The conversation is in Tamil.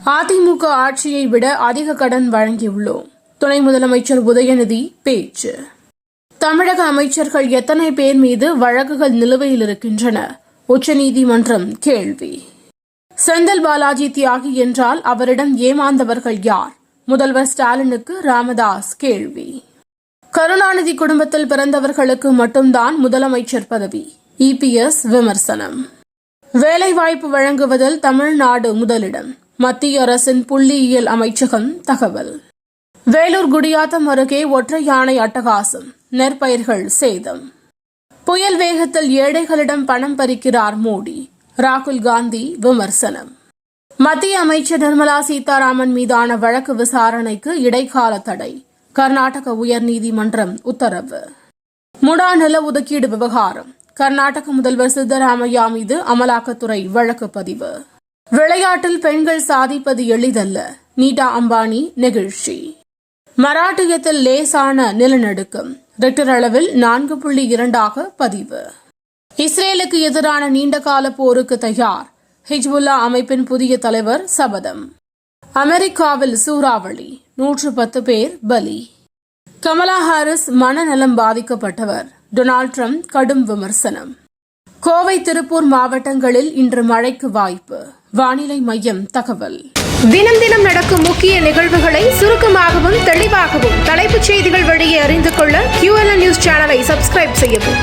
அதிமுக ஆட்சியை விட அதிக கடன் வழங்கியுள்ளோம். துணை முதலமைச்சர் உதயநிதி பேச்சு. தமிழக அமைச்சர்கள் எத்தனை பேர் மீது வழக்குகள் நிலுவையில் இருக்கின்றன? உச்சநீதிமன்றம் கேள்வி. செந்தில் பாலாஜி தியாகி என்றால் அவரிடம் ஏமாந்தவர்கள் யார்? முதல்வர் ஸ்டாலினுக்கு ராமதாஸ் கேள்வி. கருணாநிதி குடும்பத்தில் பிறந்தவர்களுக்கு மட்டும்தான் முதலமைச்சர் பதவி. இபிஎஸ் விமர்சனம். வேலைவாய்ப்பு வழங்குவதில் தமிழ்நாடு முதலிடம். மத்திய அரசின் புள்ளியியல் அமைச்சகம் தகவல். வேலூர் குடியாத்தம் அருகே ஒற்றை யானை அட்டகாசம். நெற்பயிர்கள் சேதம். புயல் வேகத்தில் ஏழைகளிடம் பணம் பறிக்கிறார் மோடி. ராகுல் காந்தி விமர்சனம். மத்திய அமைச்சர் நிர்மலா சீதாராமன் மீதான வழக்கு விசாரணைக்கு இடைக்கால தடை. கர்நாடக உயர்நீதிமன்றம் உத்தரவு. முடா நில ஒதுக்கீடு விவகாரம். கர்நாடக முதல்வர் சித்தராமையா மீது அமலாக்கத்துறை வழக்கு பதிவு. விளையாட்டில் பெண்கள் சாதிப்பது எளிதல்ல. நீட்டா அம்பானி நெகிழ்ச்சி. மராட்டியத்தில் லேசான நிலநடுக்கம். ரிக்டர் அளவில் 4.2 பதிவு. இஸ்ரேலுக்கு எதிரான நீண்டகால போருக்கு தயார். ஹிஜ்புல்லா அமைப்பின் புதிய தலைவர் சபதம். அமெரிக்காவில் சூறாவளி. 110 பேர் பலி. கமலா ஹாரிஸ் மனநலம் பாதிக்கப்பட்டவர். டொனால்ட் ட்ரம்ப் கடும் விமர்சனம். கோவை, திருப்பூர் மாவட்டங்களில் இன்று மழைக்கு வாய்ப்பு. வானிலை மையம் தகவல். தினம் தினம் நடக்கும் முக்கிய நிகழ்வுகளை சுருக்கமாகவும் தெளிவாகவும் தலைப்புச் செய்திகள் வழியே அறிந்து கொள்ள QLN நியூஸ் சேனலை சப்ஸ்கிரைப் செய்யவும்.